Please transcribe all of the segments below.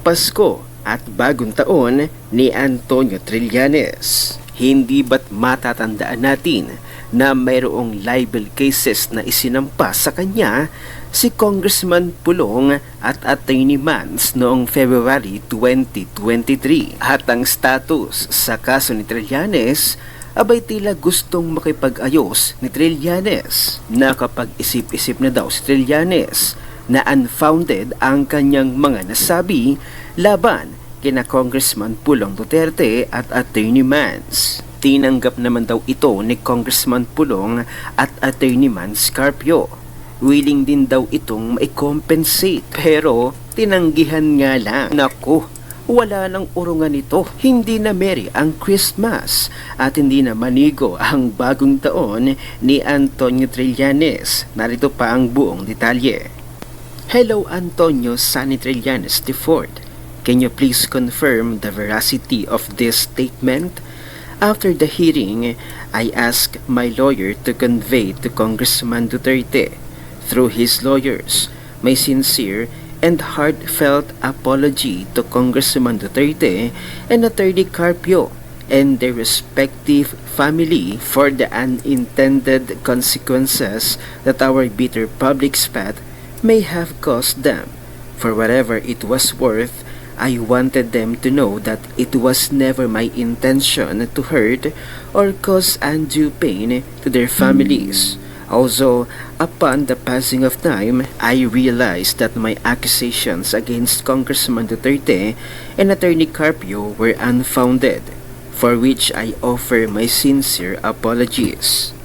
Pasko at Bagong Taon ni Antonio Trillanes. Hindi ba't matatandaan natin na mayroong libel cases na isinampa sa kanya si Congressman Pulong at Attorney Mans noong February 2023 at ang status sa kaso ni Trillanes abay tila gustong makipag-ayos ni Trillanes. Nakapag-isip-isip na daw si Trillanes na unfounded ang kanyang mga nasabi laban kina Congressman Pulong Duterte at Attorney Mans. Tinanggap naman daw ito ni Congressman Pulong at Attorney Mans Carpio. Willing din daw itong mai-compensate pero tinanggihan nga lang. Naku, wala nang urungan ito. Hindi na merry ang Christmas at hindi na manigo ang Bagong Taon ni Antonio Trillanes. Narito pa ang buong detalye. Hello Antonio Sunny Trillanes IV. Can you please confirm the veracity of this statement? After the hearing, I asked my lawyer to convey to Congressman Duterte, through his lawyers, my sincere and heartfelt apology to Congressman Duterte and Attorney Carpio and their respective family for the unintended consequences that our bitter public spat may have caused them. For whatever it was worth, I wanted them to know that it was never my intention to hurt or cause undue pain to their families. Also, upon the passing of time, I realized that my accusations against Congressman Duterte and Attorney Carpio were unfounded, for which I offer my sincere apologies.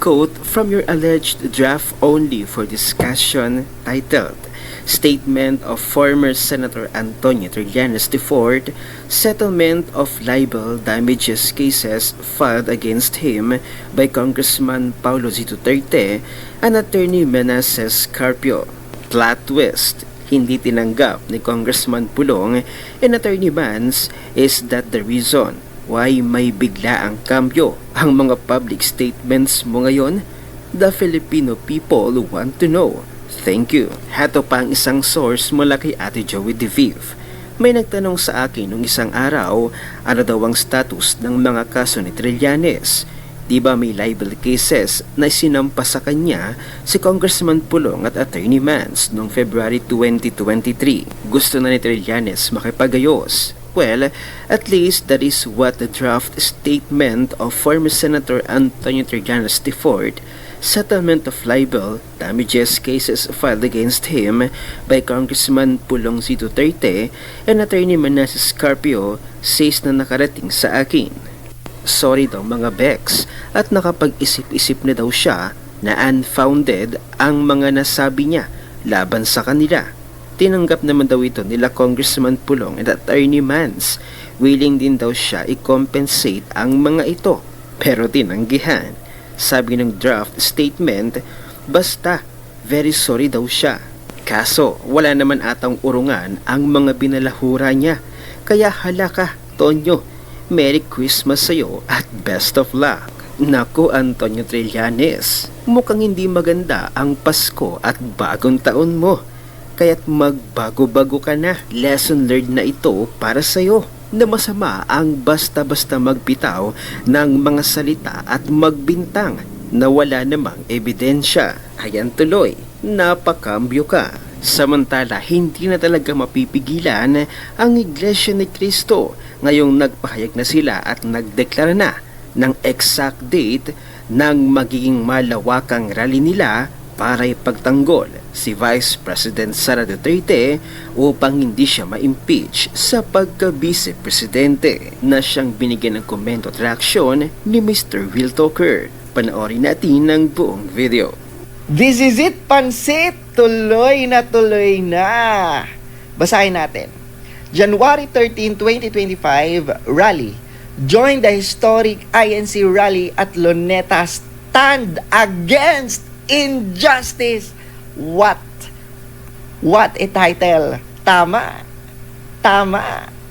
Quote from your alleged draft only for discussion titled Statement of former Senator Antonio Trillanes IV, Settlement of Libel Damages Cases filed against him by Congressman Paulo Z. Duterte and Attorney Meneses Carpio. Plot twist, hindi tinanggap ni Congressman Pulong and Attorney Mans is that the reason why may bigla ang cambio ang mga public statements mo ngayon? The Filipino people want to know. Thank you. Hato pa ang isang source mula kay Ate Joey DeVive. May nagtanong sa akin nung isang araw, ano daw ang status ng mga kaso ni Trillanes. Di ba may libel cases na sinampa sa kanya si Congressman Pulong at Attorney Mans noong February 2023? Gusto na ni Trillanes makipagayos. Well, at least that is what the draft statement of former Senator Antonio Trillanes IV, Settlement of Libel Damages Cases filed against him by Congressman Pulong Z. Duterte and Attorney Meneses Carpio says na nakarating sa akin. Sorry daw mga Bex at nakapag-isip-isip na daw siya na unfounded ang mga nasabi niya laban sa kanila. Tinanggap naman daw ito nila Congressman Pulong at Attorney Mans. Willing din daw siya i-compensate ang mga ito pero tinanggihan. Sabi ng draft statement, basta very sorry daw siya. Kaso wala naman atang urungan ang mga binalahura niya. Kaya hala ka, Tonyo. Merry Christmas sa'yo at best of luck. Naku Antonio Trillanes, mukhang hindi maganda ang Pasko at Bagong Taon mo. Kaya't magbago-bago ka na. Lesson learned na ito para sa'yo. Na masama ang basta-basta magbitaw ng mga salita at magbintang na wala namang ebidensya. Ayan tuloy, napakambyo ka. Samantala, hindi na talaga mapipigilan ang Iglesia ni Cristo ngayong nagpahayag na sila at nagdeklara na ng exact date ng magiging malawakang rally nila para ipagtanggol si Vice President Sara Duterte upang hindi siya ma-impeach sa pagka-Vice Presidente na siyang binigyan ng komento at reaksyon ni Mr. Will Talker. Panoorin natin ang buong video. This is it, Pansit! Tuloy na! Basahin natin. January 13, 2025, rally. Join the historic INC rally at Luneta. Stand against injustice. What a title. Tama.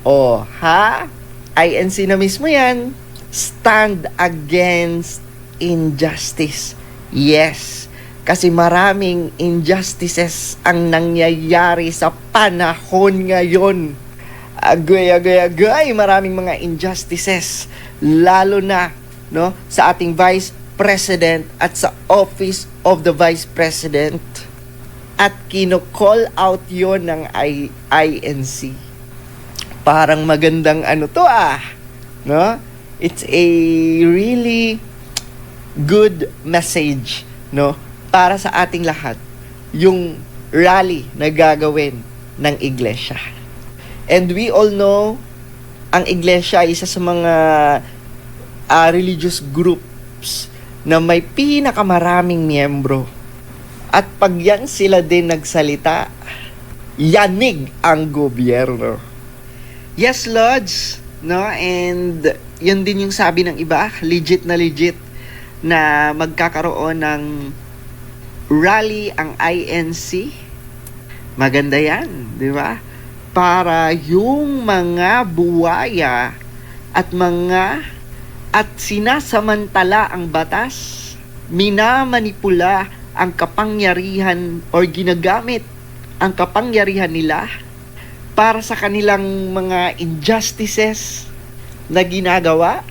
O, ha? INC na mismo yan. Stand against injustice. Yes, Kasi maraming injustices ang nangyayari sa panahon ngayon. Agoy, maraming mga injustices. Lalo na, no, sa ating Vice President at sa Office of the Vice President. At kino-call out yon ng INC. Parang magandang ano to no? It's a really good message, no? Para sa ating lahat, yung rally na gagawin ng iglesia. And we all know, ang iglesia ay isa sa mga religious groups na may pinakamaraming miyembro. At pag yan sila din nagsalita, yanig ang gobyerno. Yes, Lords, no? And yun din yung sabi ng iba, legit na magkakaroon ng rally ang INC. Maganda yan, di ba? Para yung mga buwaya at sinasamantala ang batas, minamanipula ang kapangyarihan or ginagamit ang kapangyarihan nila para sa kanilang mga injustices na ginagawa,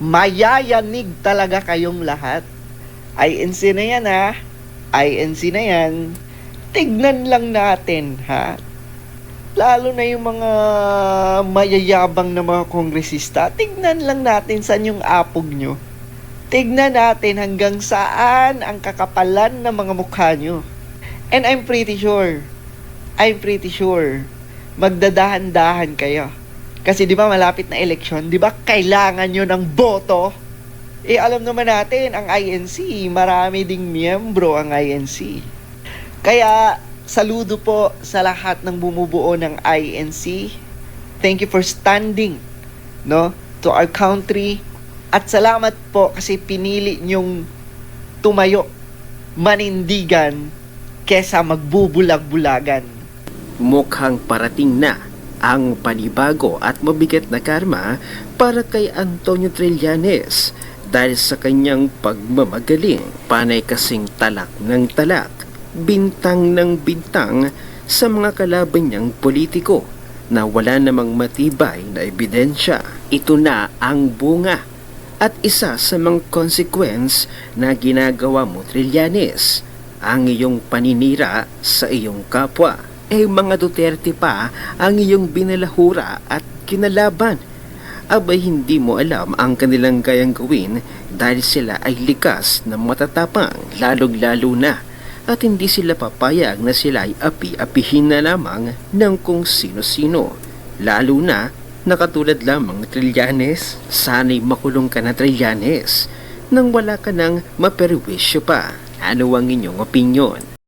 mayayanig talaga kayong lahat. INC na yan INC na yan. Tignan lang natin lalo na yung mga mayayabang na mga kongresista, tignan lang natin saan yung apog nyo. Tignan natin hanggang saan ang kakapalan ng mga mukha nyo. And I'm pretty sure, magdadahan-dahan kayo. Kasi di ba malapit na eleksyon, di ba kailangan nyo ng boto? Alam naman natin, ang INC, marami ding miyembro ang INC. Kaya, saludo po sa lahat ng bumubuo ng INC. Thank you for standing, no, to our country. At salamat po kasi pinili nyong tumayo, manindigan, kesa magbubulag-bulagan. Mukhang parating na ang panibago at mabigat na karma para kay Antonio Trillanes dahil sa kanyang pagmamagaling, panay kasing talak ng talak, bintang ng bintang sa mga kalaban niyang politiko na wala namang matibay na ebidensya. Ito na ang bunga at isa sa mga consequence na ginagawa mo, Trillanes, ang iyong paninira sa iyong kapwa. Mga Duterte pa ang iyong binalahura at kinalaban. Abay hindi mo alam ang kanilang kayang gawin dahil sila ay likas na matatapang, lalong-lalo na, at hindi sila papayag na sila ay api-apihin na lamang ng kung sino-sino. Lalo na nakatulad lamang Trillanes. Sana'y makulong ka na, Trillanes, nang wala ka nang maperwisyo pa. Ano ang inyong opinyon?